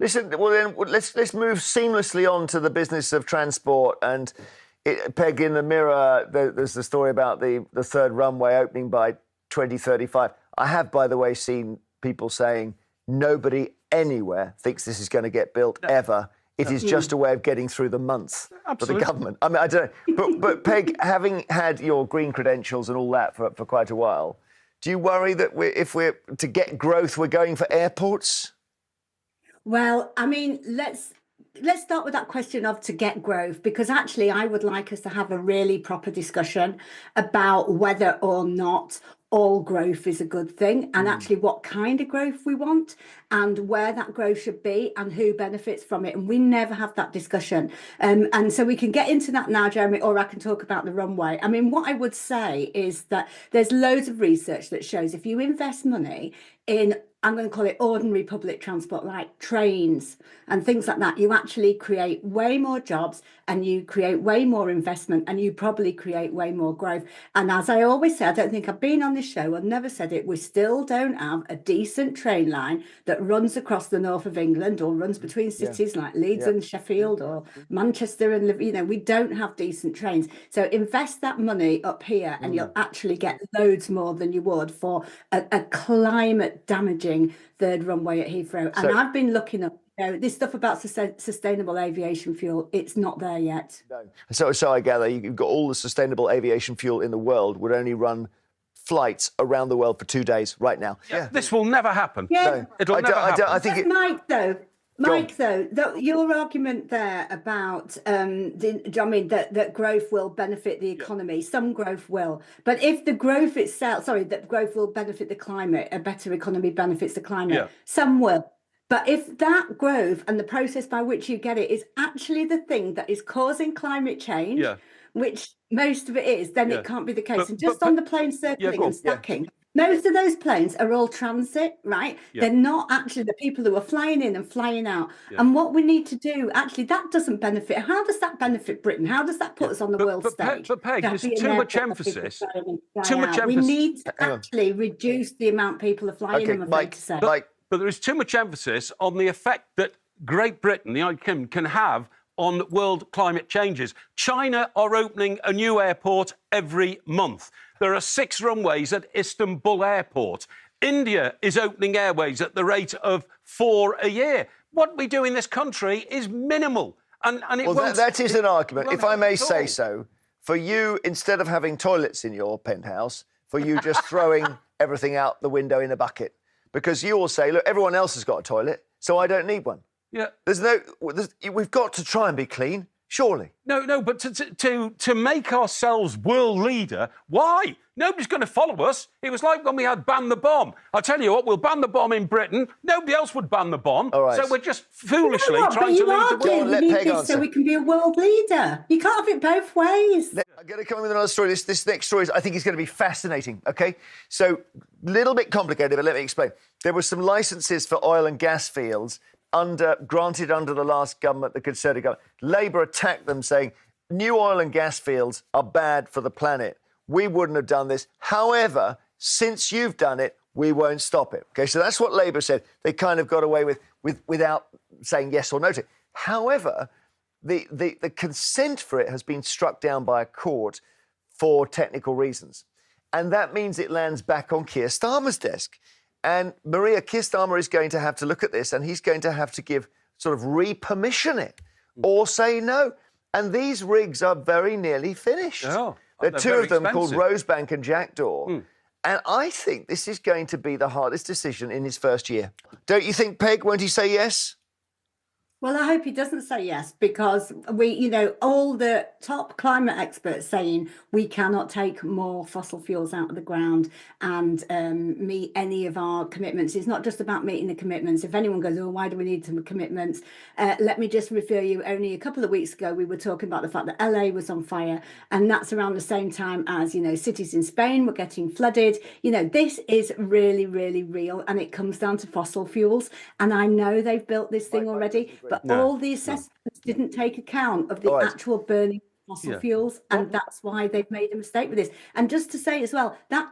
Listen, well then let's move seamlessly on to the business of transport. And Peg, in the Mirror, there's the story about the third runway opening by 2035. I have, by the way, seen people saying nobody anywhere thinks this is going to get built ever. It is just a way of getting through the month for the government. I mean, I don't know. But Peg, having had your green credentials and all that for quite a while, do you worry that if we're to get growth, we're going for airports? Well, I mean, let's start with that question of to get growth, because actually I would like us to have a really proper discussion about whether or not all growth is a good thing, and actually what kind of growth we want and where that growth should be and who benefits from it. And we never have that discussion. And so we can get into that now, Jeremy, or I can talk about the runway. I mean, what I would say is that there's loads of research that shows if you invest money in, I'm going to call it ordinary public transport, like trains and things like that, you actually create way more jobs and you create way more investment and you probably create way more growth. And as I always say, I don't think I've been on this show, I've never said it, we still don't have a decent train line that runs across the north of England or runs between cities like Leeds and Sheffield or Manchester and, you know, we don't have decent trains. So invest that money up here and you'll actually get loads more than you would for a climate damaging third runway at Heathrow. And I've been looking up, you know, this stuff about sustainable aviation fuel, it's not there yet. No. So I gather you've got all the sustainable aviation fuel in the world would only run flights around the world for 2 days right now. Yeah. This will never happen. Yeah. No. It'll never happen. I think Mike, your argument there about that growth will benefit the economy. Some growth will, but if the growth itself, that growth will benefit the climate, a better economy benefits the climate. Some will. But if that growth and the process by which you get it is actually the thing that is causing climate change, which most of it is, then it can't be the case. And just on the plane circling and stacking, most of those planes are all transit, right? They're not actually the people who are flying in and flying out. And what we need to do, actually, that doesn't benefit. How does that benefit Britain? How does that put us on the world stage? But Peg, there's too much emphasis. We need to actually reduce the amount people are flying, I'm afraid to say. But there is too much emphasis on the effect that Great Britain, the United Kingdom, can have on world climate changes. China are opening a new airport every month. There are 6 runways at Istanbul Airport. India is opening airways at the rate of 4 a year. What we do in this country is minimal. That is an argument, if I may say so. For you, instead of having toilets in your penthouse, for you just throwing everything out the window in a bucket. Because you all say, look, everyone else has got a toilet, so I don't need one. Yeah. We've got to try and be clean, surely. No, but to make ourselves world leader, why? Nobody's going to follow us. It was like when we had ban the bomb. I'll tell you what, we'll ban the bomb in Britain. Nobody else would ban the bomb. All right. So we're just foolishly trying to lead the world. We need this so we can be a world leader. You can't have it both ways. I'm going to come in with another story. This next story, I think, is going to be fascinating, OK? So, little bit complicated, but let me explain. There were some licences for oil and gas fields granted under the last government, the Conservative government. Labour attacked them, saying new oil and gas fields are bad for the planet. We wouldn't have done this. However, since you've done it, we won't stop it. OK, so that's what Labour said. They kind of got away without saying yes or no to it. However, the consent for it has been struck down by a court for technical reasons. And that means it lands back on Keir Starmer's desk. And Keir Starmer is going to have to look at this and he's going to have to give sort of re-permission it or say no. And these rigs are very nearly finished. Oh, there are 2 of them called Rosebank and Jackdaw. And I think this is going to be the hardest decision in his first year. Don't you think, Peg? Won't he say yes? Well, I hope he doesn't say yes, because all the top climate experts saying we cannot take more fossil fuels out of the ground and meet any of our commitments. It's not just about meeting the commitments. If anyone goes, oh, why do we need some commitments? Let me just refer you, only a couple of weeks ago, we were talking about the fact that LA was on fire, and that's around the same time as, cities in Spain were getting flooded. This is really, really real, and it comes down to fossil fuels. And I know they've built this thing already, but all the assessments didn't take account of the actual burning fossil Yeah. fuels, and that's why they've made a mistake with this. And just to say as well, that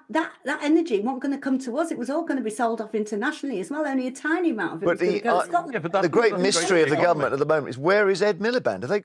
energy wasn't going to come to us; it was all going to be sold off internationally as well. Only a tiny amount of it But was going to go to Scotland. Yeah, but the that's great that's mystery of the big, government at the moment is, where is Ed Miliband? Have they